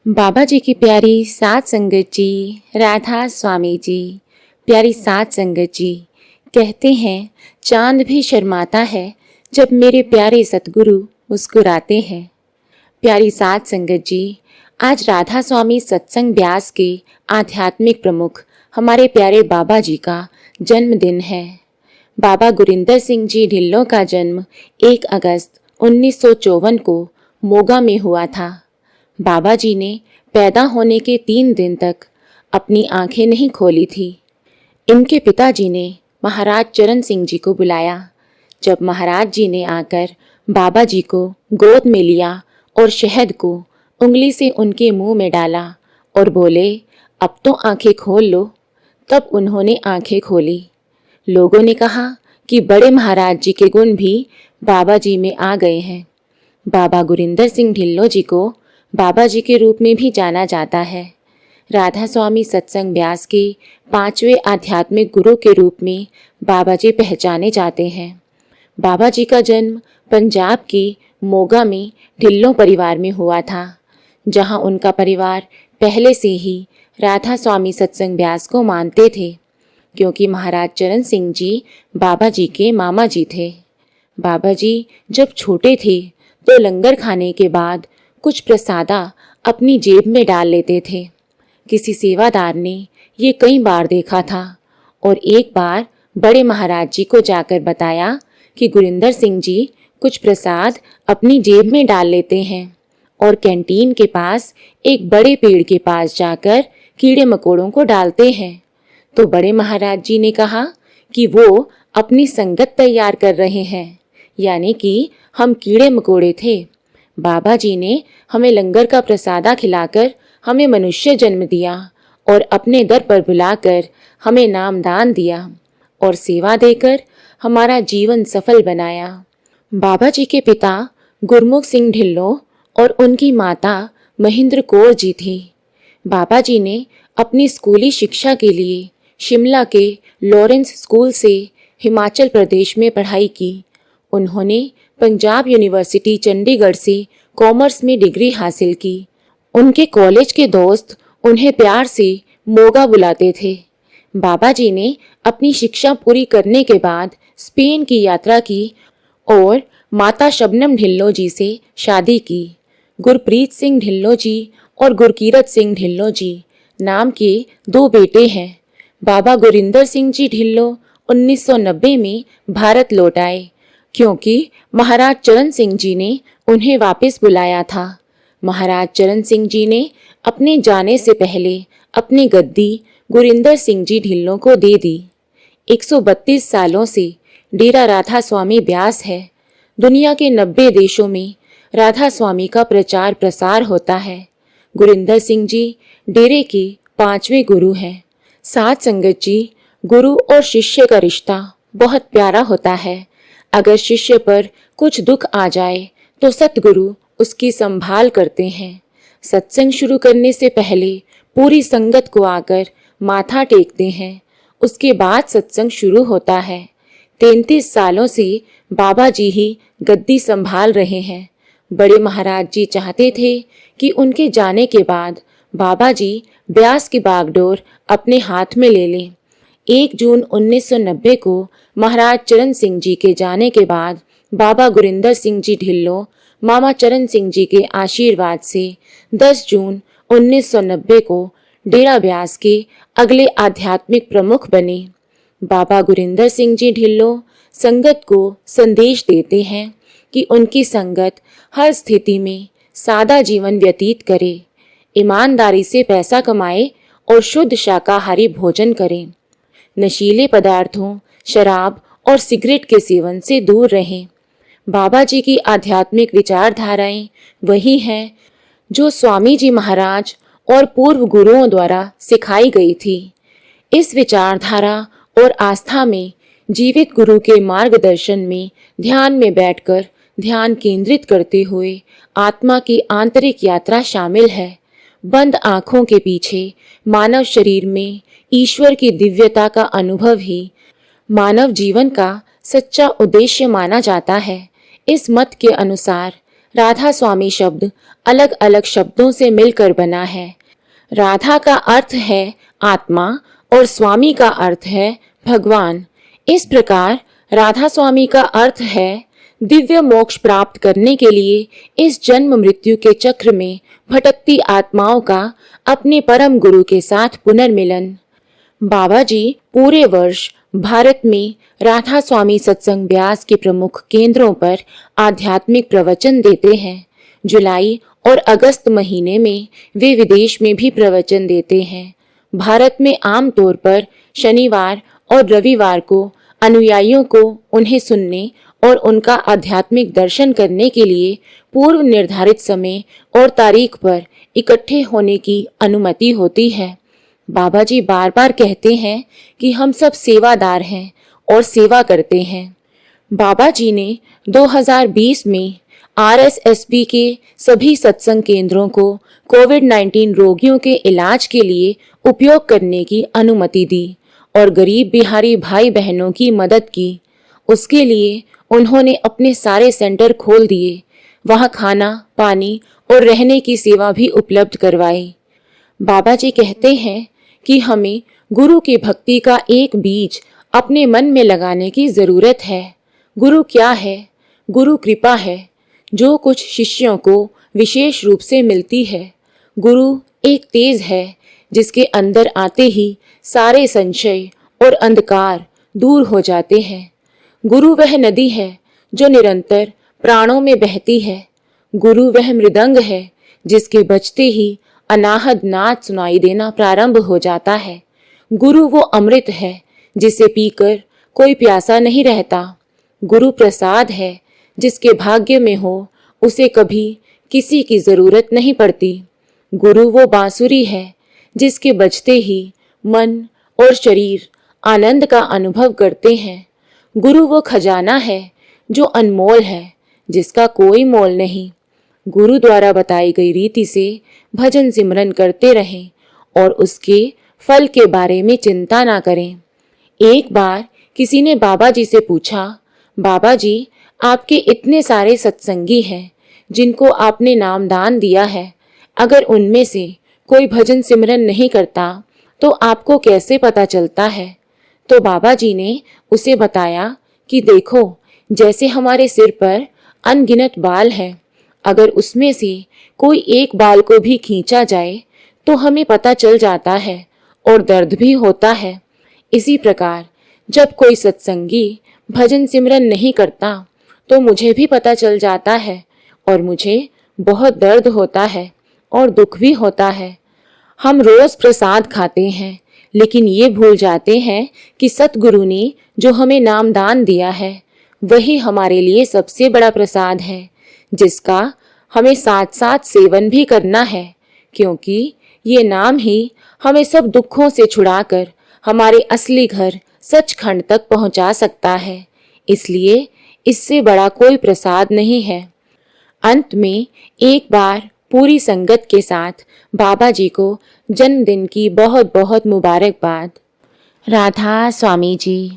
बाबा जी की प्यारी सात संगत जी, राधा स्वामी जी, प्यारी सात संगत जी कहते हैं चांद भी शर्माता है जब मेरे प्यारे सतगुरु मुस्कुराते हैं। प्यारी सात संगत जी, आज राधा स्वामी सत्संग ब्यास के आध्यात्मिक प्रमुख हमारे प्यारे बाबा जी का जन्मदिन है। बाबा गुरिंदर सिंह जी ढिल्लों का जन्म 1 अगस्त 1954 को मोगा में हुआ था। बाबा जी ने पैदा होने के 3 दिन तक अपनी आंखें नहीं खोली थी। इनके पिताजी ने महाराज चरण सिंह जी को बुलाया। जब महाराज जी ने आकर बाबा जी को गोद में लिया और शहद को उंगली से उनके मुंह में डाला और बोले, अब तो आंखें खोल लो, तब उन्होंने आंखें खोली। लोगों ने कहा कि बड़े महाराज जी के गुण भी बाबा जी में आ गए हैं। बाबा गुरिंदर सिंह ढिल्लों जी को बाबा जी के रूप में भी जाना जाता है। राधा स्वामी सत्संग ब्यास के 5वें आध्यात्मिक गुरु के रूप में बाबा जी पहचाने जाते हैं। बाबा जी का जन्म पंजाब के मोगा में ढिल्लों परिवार में हुआ था, जहां उनका परिवार पहले से ही राधा स्वामी सत्संग ब्यास को मानते थे, क्योंकि महाराज चरण सिंह जी बाबा जी के मामा जी थे। बाबा जी जब छोटे थे तो लंगर खाने के बाद कुछ प्रसादा अपनी जेब में डाल लेते थे। किसी सेवादार ने ये कई बार देखा था और एक बार बड़े महाराज जी को जाकर बताया कि गुरिंदर सिंह जी कुछ प्रसाद अपनी जेब में डाल लेते हैं और कैंटीन के पास एक बड़े पेड़ के पास जाकर कीड़े मकोड़ों को डालते हैं। तो बड़े महाराज जी ने कहा कि वो अपनी संगत तैयार कर रहे हैं, यानी कि हम कीड़े मकोड़े थे। बाबा जी ने हमें लंगर का प्रसादा खिलाकर हमें मनुष्य जन्म दिया और अपने दर पर बुलाकर हमें नामदान दिया और सेवा देकर हमारा जीवन सफल बनाया। बाबा जी के पिता गुरमुख सिंह ढिल्लों और उनकी माता महेंद्र कौर जी थी। बाबा जी ने अपनी स्कूली शिक्षा के लिए शिमला के लॉरेंस स्कूल से हिमाचल प्रदेश में पढ़ाई की। उन्होंने पंजाब यूनिवर्सिटी चंडीगढ़ से कॉमर्स में डिग्री हासिल की। उनके कॉलेज के दोस्त उन्हें प्यार से मोगा बुलाते थे। बाबा जी ने अपनी शिक्षा पूरी करने के बाद स्पेन की यात्रा की और माता शबनम ढिल्लों जी से शादी की। गुरप्रीत सिंह ढिल्लों जी और गुरकीरत सिंह ढिल्लों जी नाम के 2 बेटे हैं। बाबा गुरिंदर सिंह जी ढिल्लों 1990 में भारत लौट आए, क्योंकि महाराज चरण सिंह जी ने उन्हें वापस बुलाया था। महाराज चरण सिंह जी ने अपने जाने से पहले अपनी गद्दी गुरिंदर सिंह जी ढिल्लों को दे दी। 132 सालों से डेरा राधा स्वामी ब्यास है। दुनिया के 90 देशों में राधा स्वामी का प्रचार प्रसार होता है। गुरिंदर सिंह जी डेरे के 5वें गुरु हैं। सात संगत जी, गुरु और शिष्य का रिश्ता बहुत प्यारा होता है। अगर शिष्य पर कुछ दुख आ जाए तो सतगुरु उसकी संभाल करते हैं। सत्संग शुरू करने से पहले पूरी संगत को आकर माथा टेकते हैं, उसके बाद सत्संग शुरू होता है। 33 सालों से बाबा जी ही गद्दी संभाल रहे हैं। बड़े महाराज जी चाहते थे कि उनके जाने के बाद बाबा जी ब्यास की बागडोर अपने हाथ में ले लें। 1 जून 1990 को महाराज चरण सिंह जी के जाने के बाद बाबा गुरिंदर सिंह जी ढिल्लों मामा चरण सिंह जी के आशीर्वाद से 10 जून 1990 को डेरा ब्यास के अगले आध्यात्मिक प्रमुख बने। बाबा गुरिंदर सिंह जी ढिल्लों संगत को संदेश देते हैं कि उनकी संगत हर स्थिति में सादा जीवन व्यतीत करे, ईमानदारी से पैसा कमाए और शुद्ध शाकाहारी भोजन करें, नशीले पदार्थों, शराब और सिगरेट के सेवन से दूर रहें। बाबा जी की आध्यात्मिक विचारधाराएं वही हैं जो स्वामी जी महाराज और पूर्व गुरुओं द्वारा सिखाई गई थी। इस विचारधारा और आस्था में जीवित गुरु के मार्गदर्शन में ध्यान में बैठकर ध्यान केंद्रित करते हुए आत्मा की आंतरिक यात्रा शामिल है। बंद आंखों के पीछे मानव शरीर में ईश्वर की दिव्यता का अनुभव ही मानव जीवन का सच्चा उद्देश्य माना जाता है। इस मत के अनुसार राधा स्वामी शब्द अलग अलग शब्दों से मिलकर बना है। राधा का अर्थ है आत्मा और स्वामी का अर्थ है भगवान। इस प्रकार राधा स्वामी का अर्थ है दिव्य मोक्ष प्राप्त करने के लिए इस जन्म मृत्यु के चक्र में भटकती आत्माओं का अपने परम गुरु के साथ पुनर्मिलन। बाबा जी पूरे वर्ष भारत में राधा स्वामी सत्संग ब्यास के प्रमुख केंद्रों पर आध्यात्मिक प्रवचन देते हैं। जुलाई और अगस्त महीने में वे विदेश में भी प्रवचन देते हैं। भारत में आमतौर पर शनिवार और रविवार को अनुयायियों को उन्हें सुनने और उनका आध्यात्मिक दर्शन करने के लिए पूर्व निर्धारित समय और तारीख पर इकट्ठे होने की अनुमति होती है। बाबा जी बार बार कहते हैं कि हम सब सेवादार हैं और सेवा करते हैं। बाबा जी ने 2020 में RSSB के सभी सत्संग केंद्रों को कोविड-19 रोगियों के इलाज के लिए उपयोग करने की अनुमति दी और गरीब बिहारी भाई बहनों की मदद की। उसके लिए उन्होंने अपने सारे सेंटर खोल दिए, वहां खाना, पानी और रहने की सेवा भी उपलब्ध करवाई। बाबा जी कहते हैं कि हमें गुरु की भक्ति का एक बीज अपने मन में लगाने की जरूरत है। गुरु क्या है? गुरु कृपा है, जो कुछ शिष्यों को विशेष रूप से मिलती है। गुरु एक तेज है जिसके अंदर आते ही सारे संशय और अंधकार दूर हो जाते हैं। गुरु वह नदी है जो निरंतर प्राणों में बहती है। गुरु वह मृदंग है जिसके बजते ही अनाहद नाद सुनाई देना प्रारंभ हो जाता है। गुरु वो अमृत है जिसे पीकर कोई प्यासा नहीं रहता। गुरु प्रसाद है जिसके भाग्य में हो उसे कभी किसी की जरूरत नहीं पड़ती। गुरु वो बांसुरी है जिसके बजते ही मन और शरीर आनंद का अनुभव करते हैं। गुरु वो खजाना है जो अनमोल है, जिसका कोई मोल नहीं। गुरु द्वारा बताई गई रीति से भजन सिमरन करते रहें और उसके फल के बारे में चिंता ना करें। एक बार किसी ने बाबा जी से पूछा, बाबा जी आपके इतने सारे सत्संगी हैं जिनको आपने नामदान दिया है, अगर उनमें से कोई भजन सिमरन नहीं करता तो आपको कैसे पता चलता है? तो बाबा जी ने उसे बताया कि देखो, जैसे हमारे सिर पर अनगिनत बाल हैं, अगर उसमें से कोई एक बाल को भी खींचा जाए तो हमें पता चल जाता है और दर्द भी होता है। इसी प्रकार जब कोई सत्संगी भजन सिमरन नहीं करता तो मुझे भी पता चल जाता है और मुझे बहुत दर्द होता है और दुख भी होता है। हम रोज प्रसाद खाते हैं लेकिन ये भूल जाते हैं कि सतगुरु ने जो हमें नामदान दिया है वही हमारे लिए सबसे बड़ा प्रसाद है, जिसका हमें साथ साथ सेवन भी करना है, क्योंकि ये नाम ही हमें सब दुखों से छुड़ाकर हमारे असली घर सचखंड तक पहुंचा सकता है। इसलिए इससे बड़ा कोई प्रसाद नहीं है। अंत में एक बार पूरी संगत के साथ बाबा जी को जन्मदिन की बहुत बहुत मुबारकबाद। राधा स्वामी जी।